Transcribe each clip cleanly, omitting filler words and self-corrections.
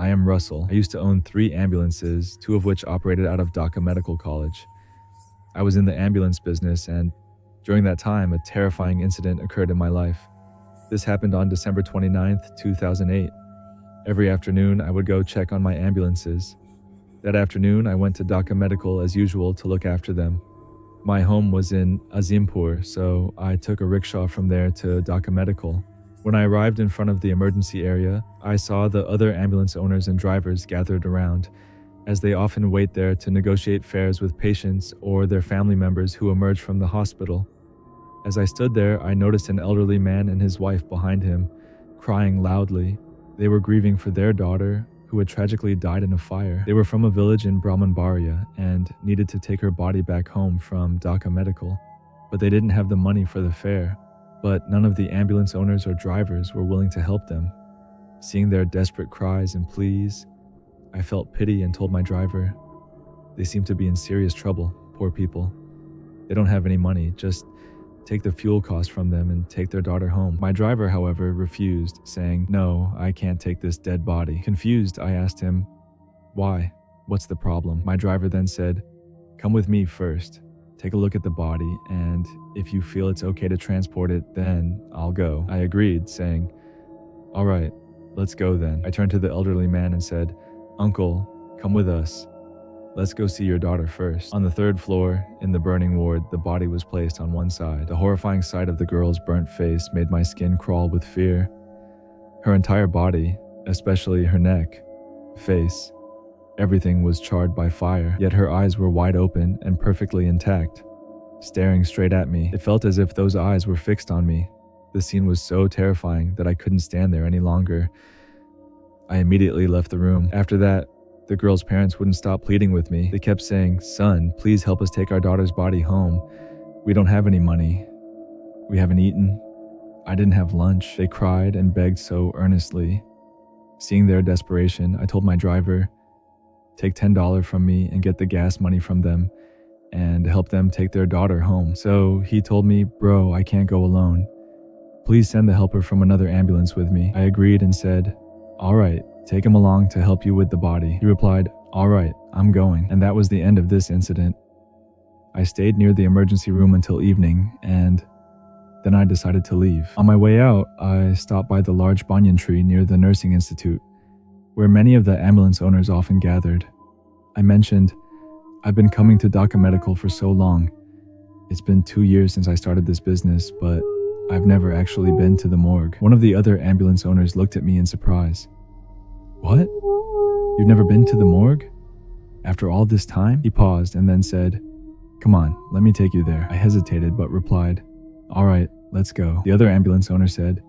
I am Russell. I used to own 3 ambulances, 2 of which operated out of Dhaka Medical College. I was in the ambulance business, and during that time, a terrifying incident occurred in my life. This happened on December 29th, 2008. Every afternoon, I would go check on my ambulances. That afternoon, I went to Dhaka Medical as usual to look after them. My home was in Azimpur, so I took a rickshaw from there to Dhaka Medical. When I arrived in front of the emergency area, I saw the other ambulance owners and drivers gathered around, as they often wait there to negotiate fares with patients or their family members who emerge from the hospital. As I stood there, I noticed an elderly man and his wife behind him, crying loudly. They were grieving for their daughter, who had tragically died in a fire. They were from a village in Brahmanbaria and needed to take her body back home from Dhaka Medical, but they didn't have the money for the fare. But none of the ambulance owners or drivers were willing to help them. Seeing their desperate cries and pleas, I felt pity and told my driver, "They seem to be in serious trouble, poor people. They don't have any money, just take the fuel cost from them and take their daughter home." My driver, however, refused, saying, "No, I can't take this dead body." Confused, I asked him, "Why? What's the problem?" My driver then said, "Come with me first. Take a look at the body, and if you feel it's okay to transport it, then I'll go." I agreed, saying, "All right, let's go then." I turned to the elderly man and said, "Uncle, come with us. Let's go see your daughter first." On the 3rd floor, in the burning ward, the body was placed on one side. The horrifying sight of the girl's burnt face made my skin crawl with fear. Her entire body, especially her neck, face, everything was charred by fire, yet her eyes were wide open and perfectly intact, staring straight at me. It felt as if those eyes were fixed on me. The scene was so terrifying that I couldn't stand there any longer. I immediately left the room. After that, the girl's parents wouldn't stop pleading with me. They kept saying, "Son, please help us take our daughter's body home. We don't have any money. We haven't eaten. I didn't have lunch." They cried and begged so earnestly. Seeing their desperation, I told my driver, "Take $10 from me and get the gas money from them and help them take their daughter home." So he told me, "Bro, I can't go alone. Please send the helper from another ambulance with me." I agreed and said, "All right, take him along to help you with the body." He replied, "All right, I'm going." And that was the end of this incident. I stayed near the emergency room until evening, and then I decided to leave. On my way out, I stopped by the large banyan tree near the nursing institute, where many of the ambulance owners often gathered. I mentioned, "I've been coming to Dhaka Medical for so long. It's been 2 years since I started this business, but I've never actually been to the morgue." One of the other ambulance owners looked at me in surprise. "What? You've never been to the morgue? After all this time?" He paused and then said, "Come on, let me take you there." I hesitated but replied, "All right, let's go." The other ambulance owner said,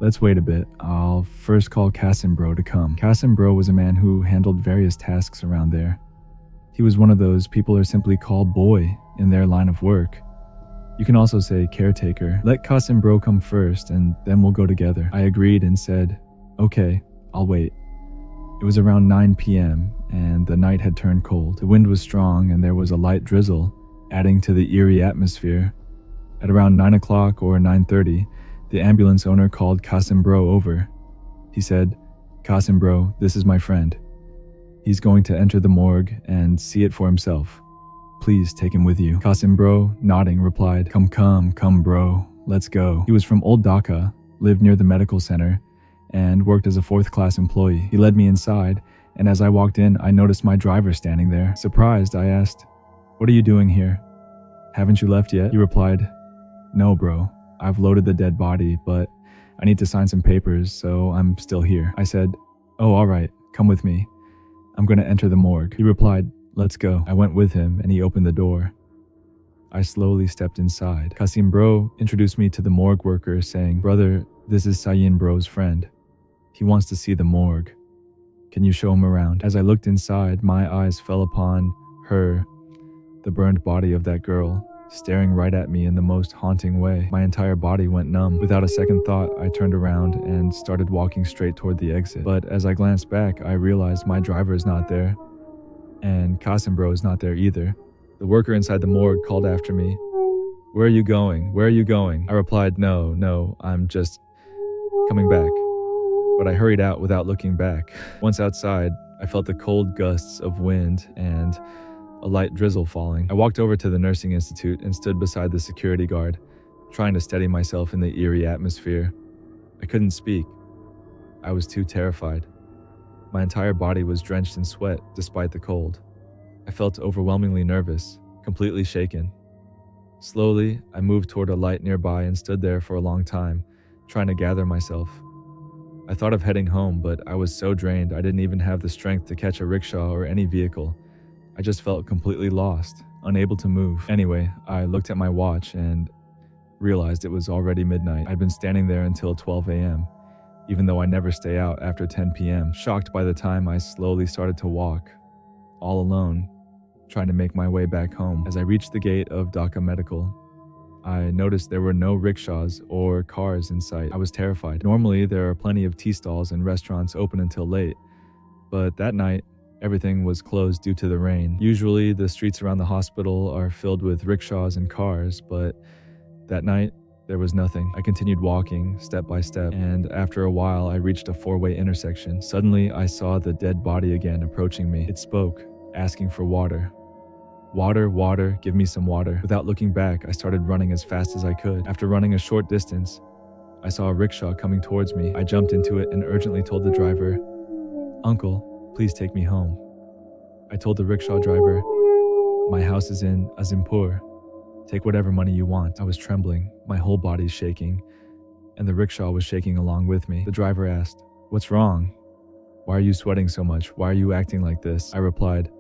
"Let's wait a bit. I'll first call Kasim Bro to come." Kasim Bro was a man who handled various tasks around there. He was one of those people who simply call boy in their line of work. You can also say caretaker. "Let Kasim Bro come first and then we'll go together." I agreed and said, "Okay, I'll wait." It was around 9 p.m. and the night had turned cold. The wind was strong and there was a light drizzle, adding to the eerie atmosphere. At around 9 o'clock or 9:30, the ambulance owner called Kasim Bro over. He said, "Kasim Bro, this is my friend. He's going to enter the morgue and see it for himself. Please take him with you." Kasim Bro, nodding, replied, Come bro, let's go." He was from Old Dhaka, lived near the medical center, and worked as a 4th-class employee. He led me inside, and as I walked in, I noticed my driver standing there. Surprised, I asked, "What are you doing here? Haven't you left yet?" He replied, "No, bro. I've loaded the dead body, but I need to sign some papers, so I'm still here." I said, "Oh, all right, come with me. I'm going to enter the morgue." He replied, "Let's go." I went with him, and he opened the door. I slowly stepped inside. Kasim Bro introduced me to the morgue worker, saying, "Brother, this is Sayin Bro's friend. He wants to see the morgue. Can you show him around?" As I looked inside, my eyes fell upon her, the burned body of that girl, staring right at me in the most haunting way. My entire body went numb. Without a second thought, I turned around and started walking straight toward the exit. But as I glanced back, I realized my driver is not there, and Kasim Bro is not there either. The worker inside the morgue called after me, "Where are you going? Where are you going?" I replied, No, I'm just coming back. but I hurried out without looking back. Once outside, I felt the cold gusts of wind and a light drizzle falling. I walked over to the nursing institute and stood beside the security guard, trying to steady myself in the eerie atmosphere. I couldn't speak. I was too terrified. My entire body was drenched in sweat despite the cold. I felt overwhelmingly nervous, completely shaken. Slowly, I moved toward a light nearby and stood there for a long time, trying to gather myself. I thought of heading home, but I was so drained I didn't even have the strength to catch a rickshaw or any vehicle. I just felt completely lost, unable to move. Anyway, I looked at my watch and realized it was already midnight. I'd been standing there until 12 a.m., even though I never stay out after 10 p.m. Shocked by the time, I slowly started to walk, all alone, trying to make my way back home. As I reached the gate of Dhaka Medical, I noticed there were no rickshaws or cars in sight. I was terrified. Normally, there are plenty of tea stalls and restaurants open until late, but that night, everything was closed due to the rain. Usually, the streets around the hospital are filled with rickshaws and cars, but that night, there was nothing. I continued walking, step by step, and after a while, I reached a four-way intersection. Suddenly, I saw the dead body again approaching me. It spoke, asking for water. Water, water, give me some water. Without looking back, I started running as fast as I could. After running a short distance, I saw a rickshaw coming towards me. I jumped into it and urgently told the driver, "Uncle, please take me home." I told the rickshaw driver, "My house is in Azimpur. Take whatever money you want." I was trembling, my whole body shaking, and the rickshaw was shaking along with me. The driver asked, "What's wrong? Why are you sweating so much? Why are you acting like this?" I replied,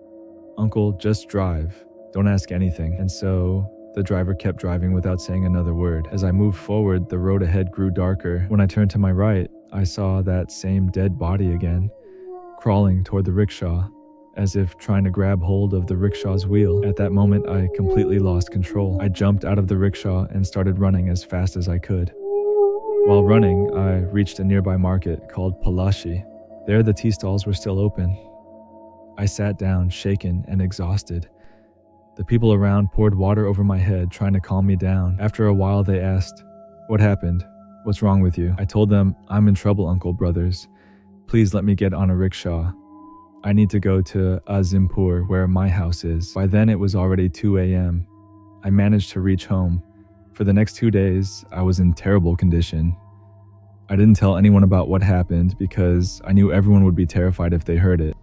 "Uncle, just drive. Don't ask anything." And so, the driver kept driving without saying another word. As I moved forward, the road ahead grew darker. When I turned to my right, I saw that same dead body again, crawling toward the rickshaw, as if trying to grab hold of the rickshaw's wheel. At that moment, I completely lost control. I jumped out of the rickshaw and started running as fast as I could. While running, I reached a nearby market called Palashi. There, the tea stalls were still open. I sat down, shaken and exhausted. The people around poured water over my head, trying to calm me down. After a while, they asked, "What happened? What's wrong with you?" I told them, "I'm in trouble, Uncle, brothers. Please let me get on a rickshaw. I need to go to Azimpur, where my house is." By then, it was already 2 a.m. I managed to reach home. For the next 2 days, I was in terrible condition. I didn't tell anyone about what happened because I knew everyone would be terrified if they heard it.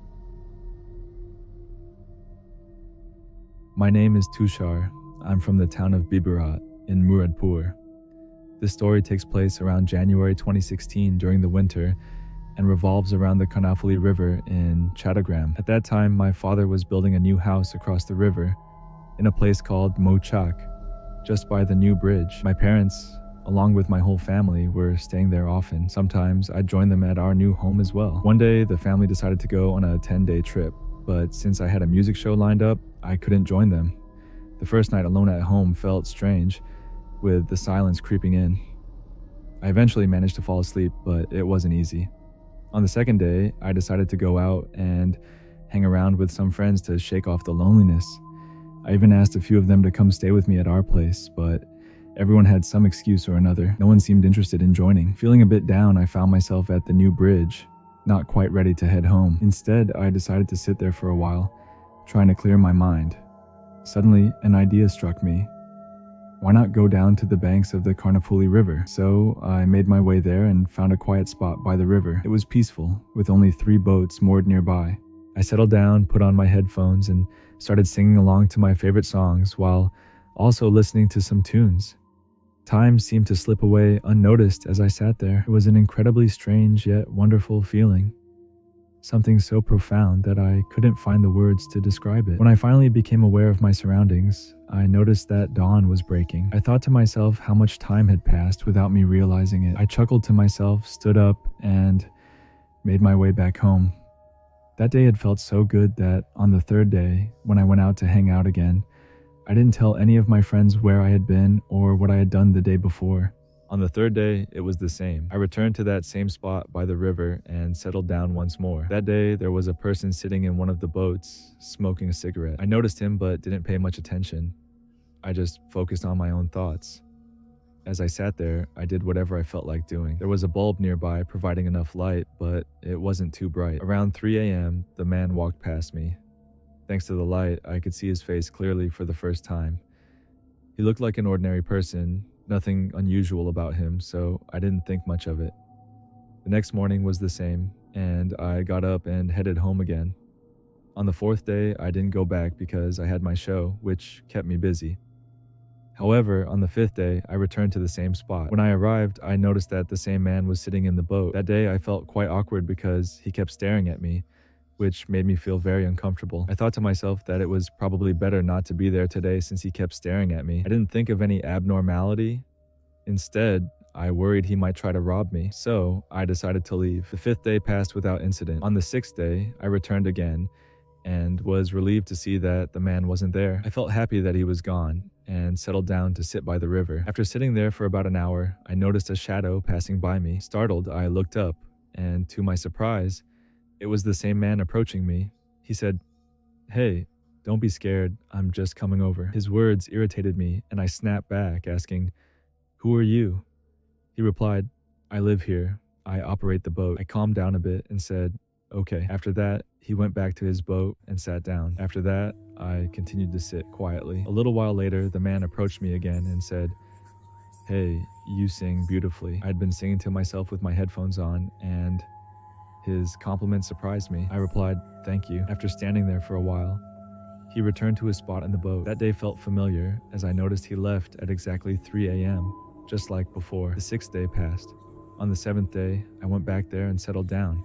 My name is Tushar. I'm from the town of Bibarat in Muradpur. This story takes place around January 2016 during the winter and revolves around the Karnafuli River in Chattogram. At that time, my father was building a new house across the river in a place called Mochak, just by the new bridge. My parents, along with my whole family, were staying there often. Sometimes I'd join them at our new home as well. One day, the family decided to go on a 10-day trip, but since I had a music show lined up, I couldn't join them. The first night alone at home felt strange, with the silence creeping in. I eventually managed to fall asleep, but it wasn't easy. On the second day, I decided to go out and hang around with some friends to shake off the loneliness. I even asked a few of them to come stay with me at our place, but everyone had some excuse or another. No one seemed interested in joining. Feeling a bit down, I found myself at the new bridge, not quite ready to head home. Instead, I decided to sit there for a while, trying to clear my mind. Suddenly, an idea struck me. Why not go down to the banks of the Karnafuli River? So I made my way there and found a quiet spot by the river. It was peaceful, with only 3 boats moored nearby. I settled down, put on my headphones, and started singing along to my favorite songs while also listening to some tunes. Time seemed to slip away unnoticed as I sat there. It was an incredibly strange yet wonderful feeling. Something so profound that I couldn't find the words to describe it. When I finally became aware of my surroundings, I noticed that dawn was breaking. I thought to myself how much time had passed without me realizing it. I chuckled to myself, stood up, and made my way back home. That day had felt so good that on the 3rd day, when I went out to hang out again, I didn't tell any of my friends where I had been or what I had done the day before. On the 3rd day, it was the same. I returned to that same spot by the river and settled down once more. That day, there was a person sitting in one of the boats, smoking a cigarette. I noticed him but didn't pay much attention. I just focused on my own thoughts. As I sat there, I did whatever I felt like doing. There was a bulb nearby providing enough light, but it wasn't too bright. Around 3 a.m., the man walked past me. Thanks to the light, I could see his face clearly for the first time. He looked like an ordinary person, nothing unusual about him, so I didn't think much of it. The next morning was the same, and I got up and headed home again. On the fourth day, I didn't go back because I had my show, which kept me busy. However, on the fifth day, I returned to the same spot. When I arrived, I noticed that the same man was sitting in the boat. That day, I felt quite awkward because he kept staring at me, which made me feel very uncomfortable. I thought to myself that it was probably better not to be there today since he kept staring at me. I didn't think of any abnormality. Instead, I worried he might try to rob me, so I decided to leave. The fifth day passed without incident. On the sixth day, I returned again and was relieved to see that the man wasn't there. I felt happy that he was gone and settled down to sit by the river. After sitting there for about an hour, I noticed a shadow passing by me. Startled, I looked up, and to my surprise, it was the same man approaching me. He said, "Hey, don't be scared, I'm just coming over." His words irritated me, and I snapped back, asking, "Who are you?" He replied, "I live here. I operate the boat." I calmed down a bit and said, "Okay." After that, he went back to his boat and sat down. After that, I continued to sit quietly. A little while later, the man approached me again and said, "Hey, you sing beautifully." I'd been singing to myself with my headphones on, and his compliment surprised me. I replied, "Thank you." After standing there for a while, he returned to his spot in the boat. That day felt familiar as I noticed he left at exactly 3 a.m., just like before. The sixth day passed. On the seventh day, I went back there and settled down.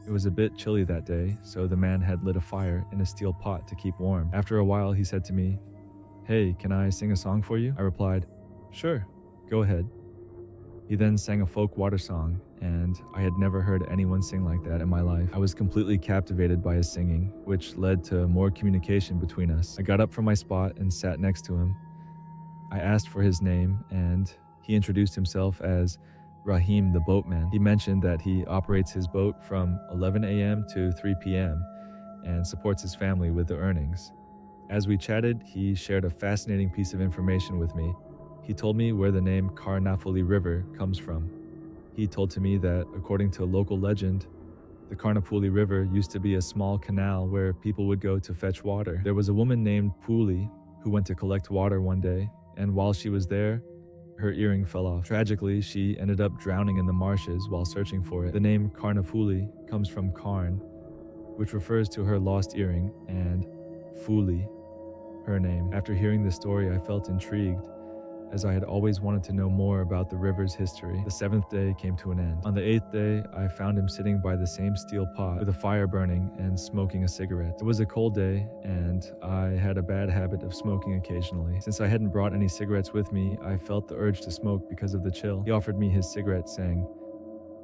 It was a bit chilly that day, so the man had lit a fire in a steel pot to keep warm. After a while, he said to me, "Hey, can I sing a song for you?" I replied, "Sure, go ahead." He then sang a folk water song, and I had never heard anyone sing like that in my life. I was completely captivated by his singing, which led to more communication between us. I got up from my spot and sat next to him. I asked for his name, and he introduced himself as Rahim the boatman. He mentioned that he operates his boat from 11 a.m. to 3 p.m. and supports his family with the earnings. As we chatted, he shared a fascinating piece of information with me. He told me where the name Karnaphuli River comes from. He told to me that, according to local legend, the Karnaphuli River used to be a small canal where people would go to fetch water. There was a woman named Puli who went to collect water one day, and while she was there, her earring fell off. Tragically, she ended up drowning in the marshes while searching for it. The name Karnaphuli comes from Karn, which refers to her lost earring, and Fuli, her name. After hearing this story, I felt intrigued, as I had always wanted to know more about the river's history. The seventh day came to an end. On the eighth day, I found him sitting by the same steel pot with a fire burning and smoking a cigarette. It was a cold day, and I had a bad habit of smoking occasionally. Since I hadn't brought any cigarettes with me, I felt the urge to smoke because of the chill. He offered me his cigarette, saying,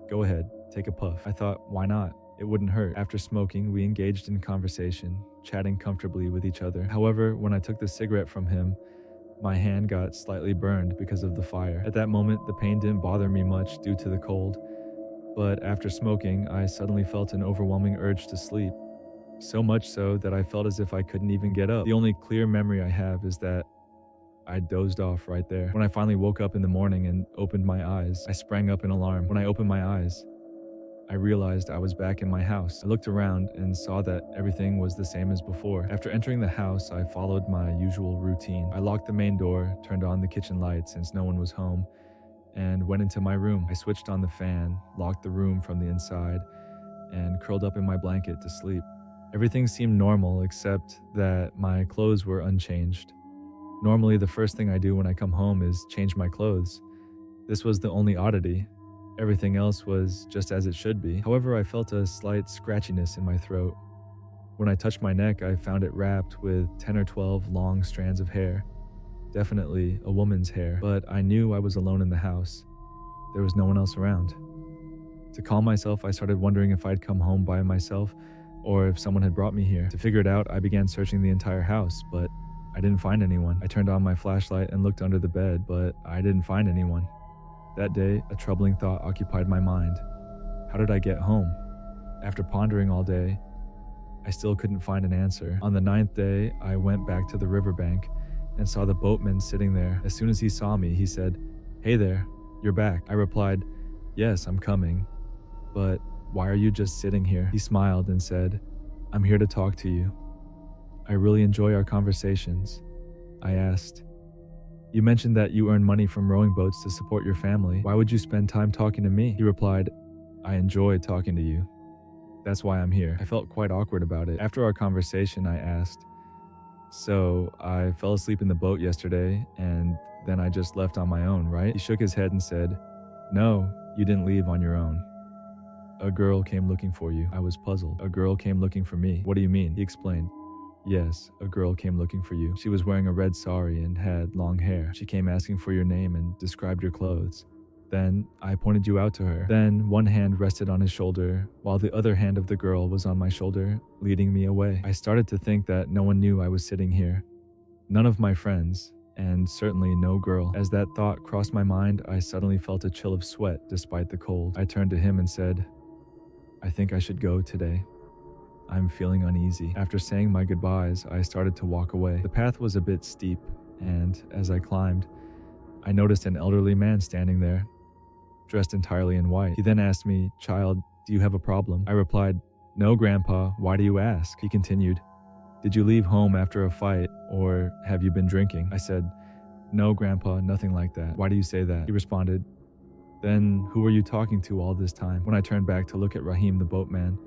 "Go ahead, take a puff." I thought, why not? It wouldn't hurt. After smoking, we engaged in conversation, chatting comfortably with each other. However, when I took the cigarette from him, my hand got slightly burned because of the fire. At that moment, the pain didn't bother me much due to the cold, but after smoking, I suddenly felt an overwhelming urge to sleep. So much so that I felt as if I couldn't even get up. The only clear memory I have is that I dozed off right there. When I finally woke up in the morning and opened my eyes, I sprang up in alarm. When I opened my eyes, I realized I was back in my house. I looked around and saw that everything was the same as before. After entering the house, I followed my usual routine. I locked the main door, turned on the kitchen light since no one was home, and went into my room. I switched on the fan, locked the room from the inside, and curled up in my blanket to sleep. Everything seemed normal except that my clothes were unchanged. Normally, the first thing I do when I come home is change my clothes. This was the only oddity. Everything else was just as it should be. However, I felt a slight scratchiness in my throat. When I touched my neck, I found it wrapped with 10 or 12 long strands of hair. Definitely a woman's hair, but I knew I was alone in the house. There was no one else around. To calm myself, I started wondering if I'd come home by myself or if someone had brought me here. To figure it out, I began searching the entire house, but I didn't find anyone. I turned on my flashlight and looked under the bed, but I didn't find anyone. That day, a troubling thought occupied my mind. How did I get home? After pondering all day, I still couldn't find an answer. On the ninth day, I went back to the riverbank and saw the boatman sitting there. As soon as he saw me, he said, "Hey there, you're back." I replied, "Yes, I'm coming. But why are you just sitting here?" He smiled and said, "I'm here to talk to you. I really enjoy our conversations." I asked, "You mentioned that you earn money from rowing boats to support your family. Why would you spend time talking to me?" He replied, "I enjoy talking to you. That's why I'm here." I felt quite awkward about it. After our conversation, I asked, "So, I fell asleep in the boat yesterday, and then I just left on my own, right?" He shook his head and said, "No, you didn't leave on your own. A girl came looking for you." I was puzzled. "A girl came looking for me? What do you mean?" He explained. "Yes, a girl came looking for you. She was wearing a red sari and had long hair. She came asking for your name and described your clothes. Then I pointed you out to her. Then one hand rested on his shoulder, while the other hand of the girl was on my shoulder, leading me away. I started to think that no one knew I was sitting here. None of my friends, and certainly no girl. As that thought crossed my mind, I suddenly felt a chill of sweat despite the cold. I turned to him and said, "I think I should go today. I'm feeling uneasy." After saying my goodbyes, I started to walk away. The path was a bit steep, and as I climbed, I noticed an elderly man standing there, dressed entirely in white. He then asked me, "Child, do you have a problem?" I replied, "No, Grandpa, why do you ask?" He continued, "Did you leave home after a fight, or have you been drinking?" I said, "No, Grandpa, nothing like that." "Why do you say that?" He responded, "Then who were you talking to all this time?" When I turned back to look at Rahim the boatman,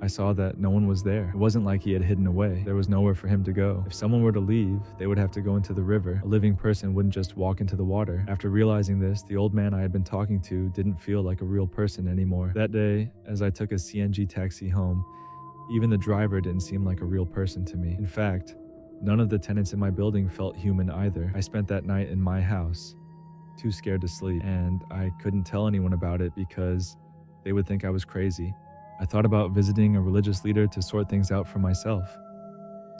I saw that no one was there. It wasn't like he had hidden away. There was nowhere for him to go. If someone were to leave, they would have to go into the river. A living person wouldn't just walk into the water. After realizing this, the old man I had been talking to didn't feel like a real person anymore. That day, as I took a CNG taxi home, even the driver didn't seem like a real person to me. In fact, none of the tenants in my building felt human either. I spent that night in my house, too scared to sleep, and I couldn't tell anyone about it because they would think I was crazy. I thought about visiting a religious leader to sort things out for myself.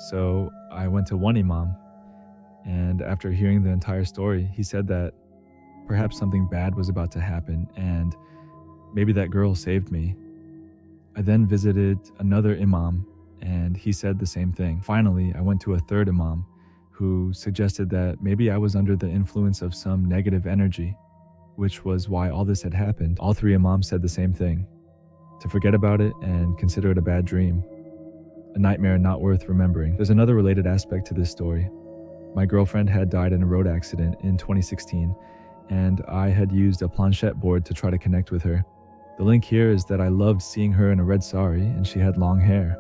So I went to one imam, and after hearing the entire story, he said that perhaps something bad was about to happen, and maybe that girl saved me. I then visited another imam, and he said the same thing. Finally, I went to a third imam, who suggested that maybe I was under the influence of some negative energy, which was why all this had happened. All three imams said the same thing: to forget about it and consider it a bad dream, a nightmare not worth remembering. There's another related aspect to this story. My girlfriend had died in a road accident in 2016, and I had used a planchette board to try to connect with her. The link here is that I loved seeing her in a red sari, and she had long hair.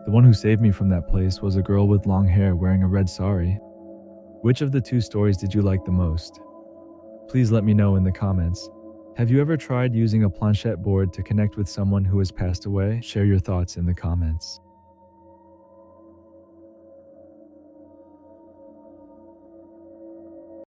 The one who saved me from that place was a girl with long hair wearing a red sari. Which of the two stories did you like the most? Please let me know in the comments. Have you ever tried using a planchette board to connect with someone who has passed away? Share your thoughts in the comments.